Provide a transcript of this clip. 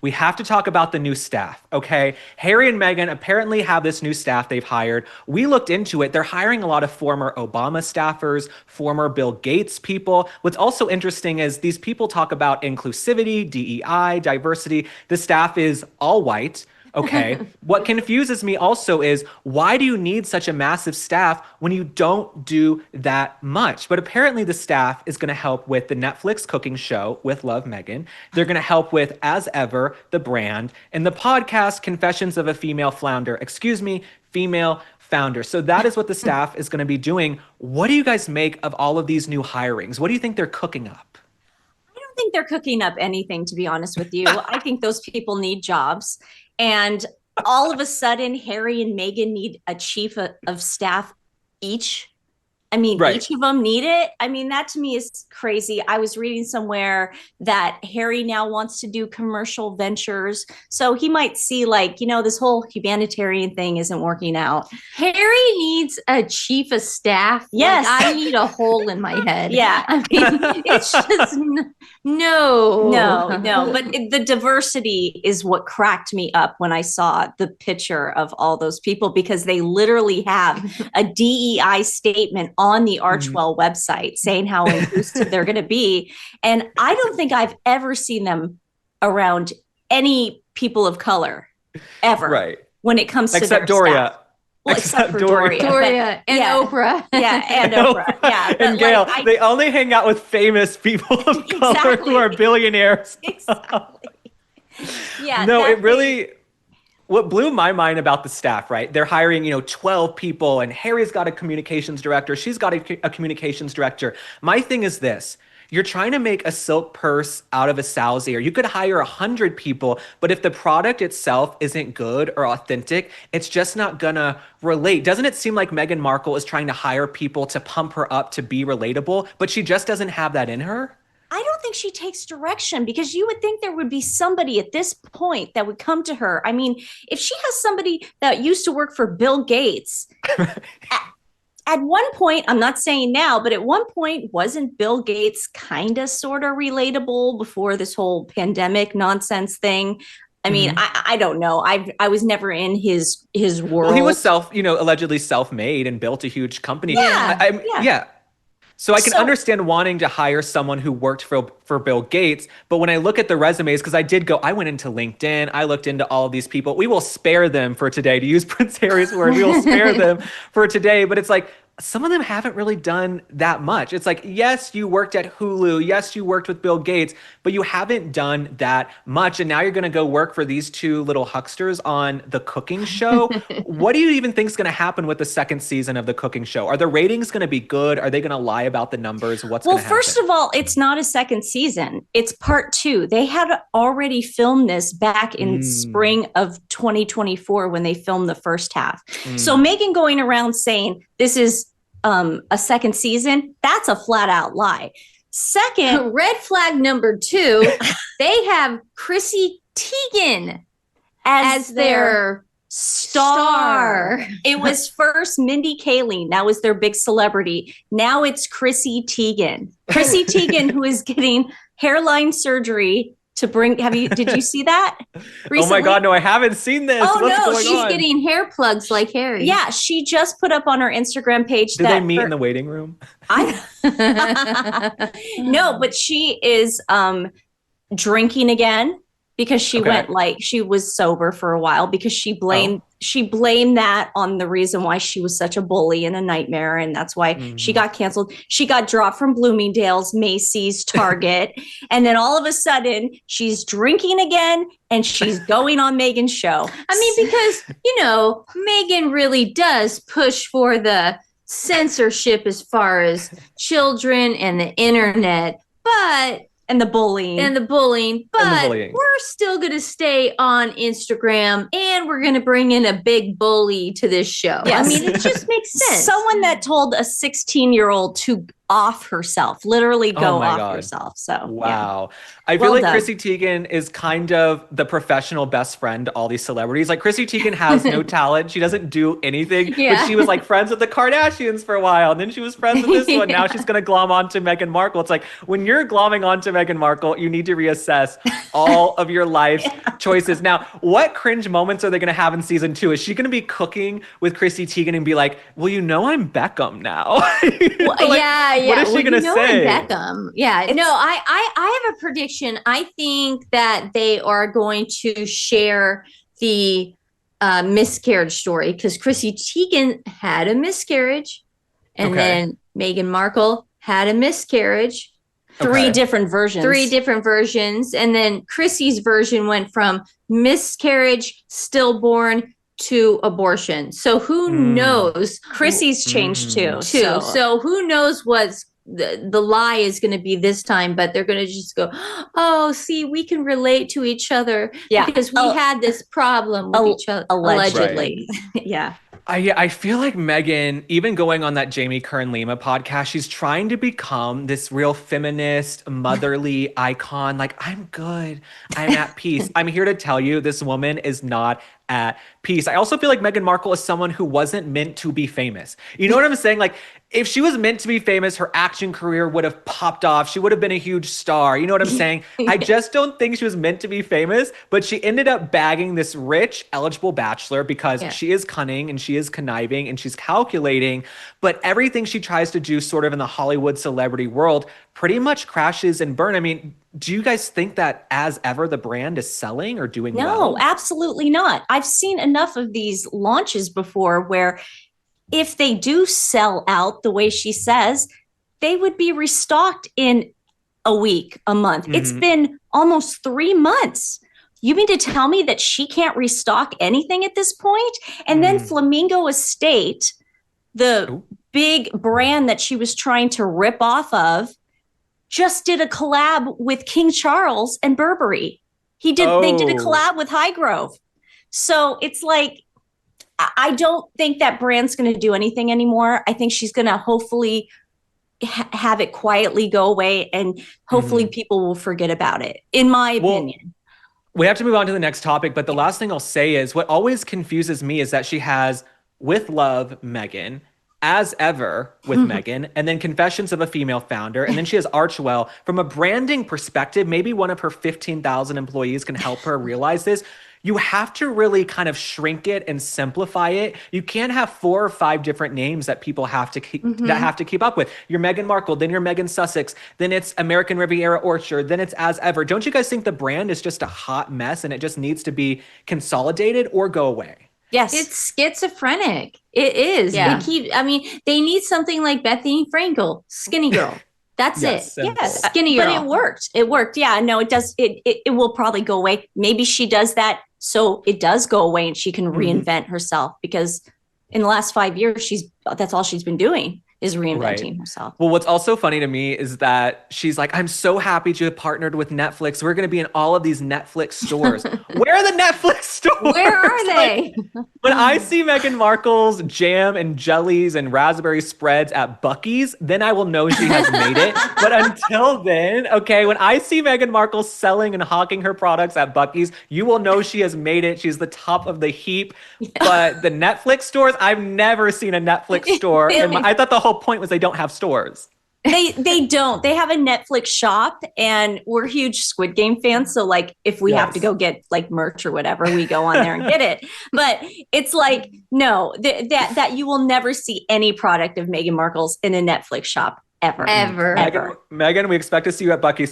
We have to talk about the new staff, okay? Harry and Meghan apparently have this new staff they've hired. We looked into it. They're hiring a lot of former Obama staffers, former Bill Gates people. What's also interesting is these people talk about inclusivity, DEI, diversity. The staff is all white. Okay. What confuses me also is why do you need such a massive staff when you don't do that much? But apparently the staff is going to help with the Netflix cooking show with Love Meghan. They're going to help with As Ever, the brand, and the podcast Confessions of a Female Flounder. Excuse me, female founder. So that is what the staff is going to be doing. What do you guys make of all of these new hirings? What do you think they're cooking up? I don't think they're cooking up anything, to be honest with you. I think those people need jobs. And all of a sudden, Harry and Meghan need a chief of staff each. I mean, Right. each of them need it. I mean, that to me is crazy. I was reading somewhere that Harry now wants to do commercial ventures. So he might see, like, this whole humanitarian thing isn't working out. Harry needs a chief of staff. Yes. Like, I need a hole in my head. Yeah. I mean, it's just No. But the diversity is what cracked me up when I saw the picture of all those people, because they literally have a DEI statement on the Archwell website saying how inclusive they're going to be. And I don't think I've ever seen them around any people of color ever. Right. When it comes to Except their Doria. staff. Well, except for Doria. Doria and Yeah. Oprah. Yeah, and Oprah. Yeah. And but, Gail, like, they only hang out with famous people of color who are billionaires. Exactly. Yeah. No, that it really, what blew my mind about the staff, right? They're hiring, 12 people, and Harry's got a communications director. She's got a communications director. My thing is this. You're trying to make a silk purse out of a sow's ear. You could hire 100 people, but if the product itself isn't good or authentic, it's just not gonna relate. Doesn't it seem like Meghan Markle is trying to hire people to pump her up to be relatable, but she just doesn't have that in her? I don't think she takes direction, because you would think there would be somebody at this point that would come to her. I mean, if she has somebody that used to work for Bill Gates, at one point, I'm not saying now, but at one point, wasn't Bill Gates kind of sort of relatable before this whole pandemic nonsense thing? I mean, I don't know. I was never in his world. Well, he was allegedly self-made and built a huge company. Yeah. Yeah. So I can understand wanting to hire someone who worked for Bill Gates, but when I look at the resumes, because I went into LinkedIn, I looked into all of these people. We will spare them for today, to use Prince Harry's word. We will spare them for today, but it's like, some of them haven't really done that much. It's like, yes, you worked at Hulu. Yes, you worked with Bill Gates, but you haven't done that much. And now you're going to go work for these two little hucksters on the cooking show. What do you even think is going to happen with the second season of the cooking show? Are the ratings going to be good? Are they going to lie about the numbers? What's going to happen? Well, first of all, it's not a second season. It's part 2. They had already filmed this back in spring of 2024 when they filmed the first half. So Meghan going around saying this is a second season, that's a flat out lie. Second, red flag number 2, they have Chrissy Teigen as their star. It was first Mindy Kaling. That was their big celebrity. Now it's Chrissy Teigen. Chrissy Teigen, who is getting hairline surgery to bring. Did you see that recently? Oh my God, no, I haven't seen this. Oh, What's no, going She's on? getting hair plugs like Harry. Yeah, she just put up on her Instagram page Did they meet in the waiting room? No, but she is drinking again, because she she was sober for a while, because she blamed that on the reason why she was such a bully and a nightmare, and that's why she got canceled. She got dropped from Bloomingdale's, Macy's, Target, and then all of a sudden she's drinking again and she's going on Meghan's show. I mean, because Meghan really does push for the censorship as far as children and the internet, but and the bullying. But we're still going to stay on Instagram, and we're going to bring in a big bully to this show. Yes. I mean, it just makes sense. Someone that told a 16-year-old to off herself, literally Oh go my off God. herself. So, Wow. I feel Well like done. Chrissy Teigen is kind of the professional best friend to all these celebrities. Like Chrissy Teigen has no talent. She doesn't do anything, but she Yeah. was like friends with the Kardashians for a while. And then she was friends with this one. Now Yeah. she's going to glom onto Meghan Markle. It's like when you're glomming onto Meghan Markle, you need to reassess all of your life's choices. Now, what cringe moments are they going to have in season 2? Is she going to be cooking with Chrissy Teigen and be like, well, you know, I'm Beckham now? Well, Like, yeah, what yeah. is she Well, going you to know, I'm say? Beckham. Yeah. It's- No, I have a prediction. I think that they are going to share the miscarriage story because Chrissy Teigen had a miscarriage, and Okay. then Meghan Markle had a miscarriage. three Okay. different versions. Three different versions, and then Chrissy's version went from miscarriage, stillborn to abortion. So who knows? Chrissy's changed too. Too. So who knows what's the lie is going to be this time, but they're going to just go, oh, see, we can relate to each other Yeah. because we had this problem with each other. Allegedly. Yeah. I feel like Megan, even going on that Jamie Kern Lima podcast, she's trying to become this real feminist, motherly icon. Like, I'm good. I'm at peace. I'm here to tell you this woman is not at peace. I also feel like Meghan Markle is someone who wasn't meant to be famous. You know what I'm saying? Like, if she was meant to be famous, her action career would have popped off. She would have been a huge star. You know what I'm saying? I just don't think she was meant to be famous, but she ended up bagging this rich, eligible bachelor because she is cunning and she is conniving and she's calculating. But everything she tries to do sort of in the Hollywood celebrity world pretty much crashes and burn. I mean, do you guys think that As Ever, the brand, is selling or doing well? No, absolutely not. I've seen enough of these launches before where if they do sell out the way she says, they would be restocked in a week, a month. It's been almost 3 months. You mean to tell me that she can't restock anything at this point? And then Flamingo Estate, the big brand that she was trying to rip off of, just did a collab with King Charles and Burberry. They did a collab with Highgrove. So it's like, I don't think that brand's going to do anything anymore. I think she's going to hopefully have it quietly go away and hopefully people will forget about it, in my opinion. We have to move on to the next topic, but the last thing I'll say is what always confuses me is that she has With Love, Meghan, As Ever with Meghan, and then Confessions of a Female Founder, and then she has Archewell. From a branding perspective, maybe one of her 15,000 employees can help her realize this. You have to really kind of shrink it and simplify it. You can't have 4 or 5 different names that people have to keep up with. You're Meghan Markle, then you're Meghan Sussex, then it's American Riviera Orchard, then it's As Ever. Don't you guys think the brand is just a hot mess and it just needs to be consolidated or go away? Yes. It's schizophrenic. It is. Yeah. They need something like Bethany Frankel, Skinny Girl. That's Yes, it. simple. Yes, Skinny Girl. but it worked. It worked. Yeah, no, it does. It will probably go away. Maybe she does that so it does go away and she can reinvent herself, because in the last 5 years, that's all she's been doing is reinventing herself. Well, what's also funny to me is that she's like, I'm so happy to have partnered with Netflix. We're going to be in all of these Netflix stores. Where are the Netflix stores? Where are they? When I see Meghan Markle's jam and jellies and raspberry spreads at Buc-ee's, then I will know she has made it. But until then, okay, when I see Meghan Markle selling and hawking her products at Buc-ee's, you will know she has made it. She's the top of the heap. But the Netflix stores, I've never seen a Netflix store. And I thought the whole point was they don't have stores. They don't. They have a Netflix shop, and we're huge Squid Game fans. So like, if we have to go get like merch or whatever, we go on there and get it. But it's like, no, that you will never see any product of Meghan Markle's in a Netflix shop ever. Ever. Meghan, we expect to see you at Buc-ee's.